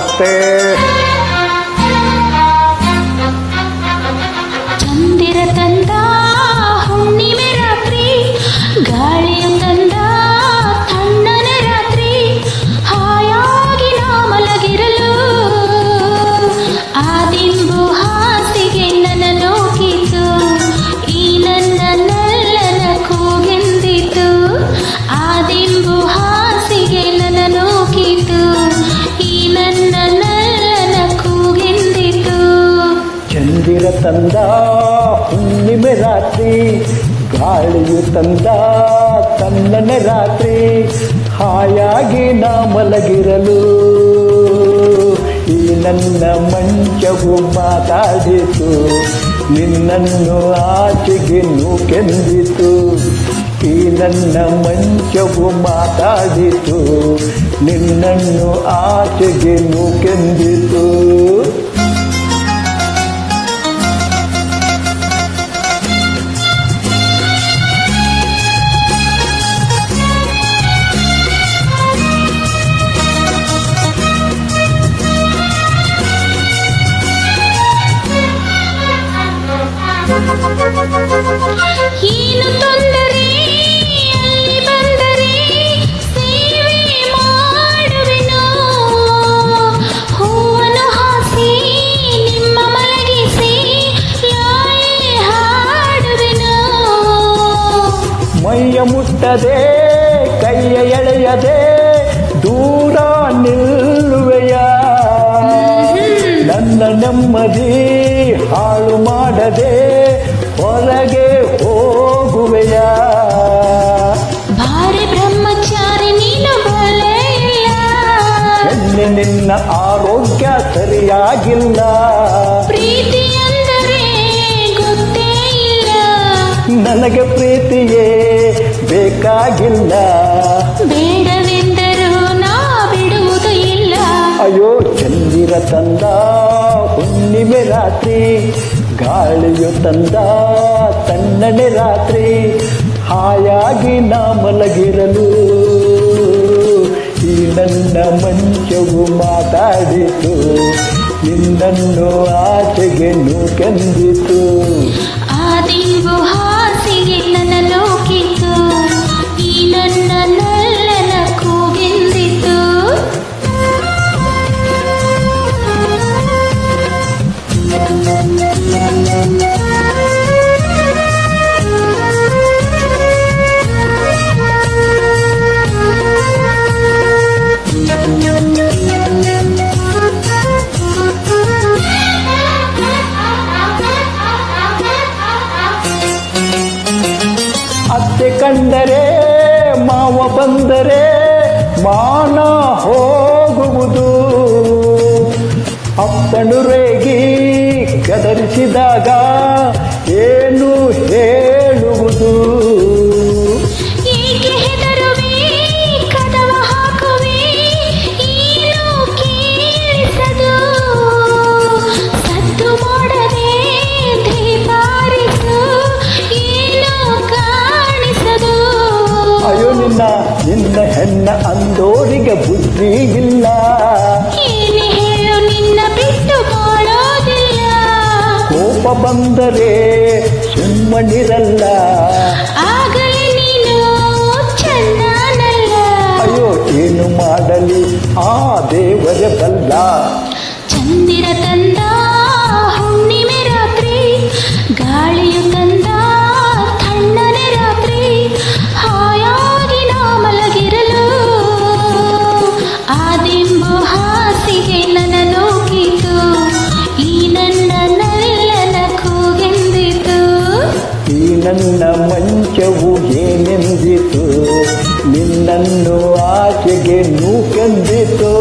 ನಮಸ್ತೆ. ಚಂದಿರ ತಂದ ಹುಣ್ಣಿಮೆ ರಾತ್ರಿ, ಗಾಳಿಯು ತಂದ ತಣ್ಣನೆ ರಾತ್ರಿ, ಹಾಯಾಗಿ ನಾ ಮಲಗಿರಲು ಆ ದಿಂಬು ಹಾಸಿಗೆ ನನ್ನ ನೋಕಿತು, ಈ ನನ್ನ ನಲ್ಲನ ಕೂಗೆಂದಿತು. ಆ ದಿಂಬು ಹಾಸಿಗೆ ನನ್ನ ನೋಕಿತು, ಈ ನನ್ನ ನಲ್ಲನ ಕೂಗೆಂದಿತು. ಚಂದಿರ ತಂದ ಹುಣ್ಣಿಮೆ ರಾತ್ರಿ, ಗಾಳಿಯು ತಂದ ತಣ್ಣನೆ ರಾತ್ರಿ, ಹಾಯಾಗಿ ನಾ ಮಲಗಿರಲು ಈ ನನ್ನ ಮಂಚವು ಮಾತಾಡಿತು, ನಿನ್ನನ್ನು ಆಚೆಗೆ ನೂಕೆಂದಿತು. ಈ ನನ್ನ ಮಂಚವು ಮಾತಾಡಿತು, ನಿನ್ನನ್ನು ಆಚೆಗೆ ನೂಕೆಂದಿತು. ಏನು ತೊಂದರೆ ಅಲ್ಲಿ ಬಂದರೆ ಸೇವೆ ಮಾಡುವೆನು, ಹೂವನ್ನು ಹಾಸಿ ನಿಮ್ಮ ಮಲಗಿಸಿ ಲಾಲಿ ಹಾಡುವೆನು. ಮೈಯ ಮುಟ್ಟದೆ ಕೈಯ ಎಳೆಯದೆ ದೂರ ನಿಲ್ಲುವೆಯ, ನನ್ನ ನೆಮ್ಮದಿ ಹಾಳು ಮಾಡದೆ ಹೊರಗೆ ಹೋಗುವೆಯ. ಭಾರಿ ಬ್ರಹ್ಮಚಾರಿ ನೀನು ಬಲೆಯಿಲ್ಲ, ಹೆಣ್ಣೆ ನಿನ್ನ ಆರೋಗ್ಯ ಸರಿಯಾಗಿಲ್ಲ, ಪ್ರೀತಿ ಅಂದರೆ ಗೊತ್ತೇ ಇಲ್ಲ, ನನಗೆ ಪ್ರೀತಿಯೇ ಬೇಕಾಗಿಲ್ಲ. ಬೇಡವೆಂದರೂ ನಾ ಬಿಡುವುದು ಇಲ್ಲ. ಅಯ್ಯೋ ಚಂದಿರ ತಂದ ಹುಣ್ಣಿಮೆ ರಾತ್ರಿ, ಗಾಳಿಯು ತಂದ ತಣ್ಣನೆ ರಾತ್ರಿ, ಹಾಯಾಗಿ ನಾ ಮಲಗಿರಲು ಈ ನನ್ನ ಮಂಚವು ಮಾತಾಡಿತು, ನಿನ್ನನ್ನು ಆಚೆಗೆ ನೂಕೆಂದಿತು. ಆ ದಿಂಬು ಹಾಸಿಗೆ ನನ್ನ ಲೋಕಿತು, ಈ ನನ್ನ ನಲ್ಲನ ಕೂಗೆಂದಿತು. ಅತ್ತೆ ಕಂಡರೆ ಮಾವ ಬಂದರೆ ಮಾನ ಹೋಗುವುದು, ಅಪ್ಪನು ರೇಗಿ ಗದರಿಸಿದಾಗ ಏನು ಹೇಳುವುದು. ಏಕೆ ಹೆದರುವೆ ಕದವ ಹಾಕುವೆ, ಏನು ಕೇಳಿಸದು, ಸದ್ದು ಮಾಡದೆ ದೀಪಾರಿಸು, ಏನು ಕಾಣಿಸದು. ಅಯ್ಯೋ ನಿನ್ನ ಹೆಣ್ಣ ಅಂದೋರಿಗೆ ಬುದ್ಧಿ ಇಲ್ಲ, ಏನೇ ಹೇಳು ನಿನ್ನ ಬಿಟ್ಟು ಬಾಳೋದಿಲ್ಲ. ಕೋಪ ಬಂದರೆ ಸುಮ್ಮನಿರಲ್ಲ, ಆಗಲೇ ನೀನು ಚಂದನಲ್ಲ. ಅಯ್ಯೋ ಏನು ಮಾಡಲಿ ಆ ದೇವರೇ ಬಲ್ಲ. ಚಂದಿರ ತಂದ ಹುಣ್ಣಿಮೆ ರಾತ್ರಿ, ಗಾಳಿಯು ತಂದ ತಣ್ಣನೆ ರಾತ್ರಿ, ಹಾಯಾಗಿ ನಾ ಮಲಗಿರಲು ಆ ದಿಂಬು ಹಾಸಿಗೆ ನನ್ನ ನೋಕಿತು, ಈ ನನ್ನ ನಲ್ಲನ ಕೂಗೆಂದಿತು. ಈ ನನ್ನ ಮಂಚವು ಏನೆಂದಿತು, ನಿನ್ನನ್ನು ಆಚೆಗೆ ನೂಕೆಂದಿತು.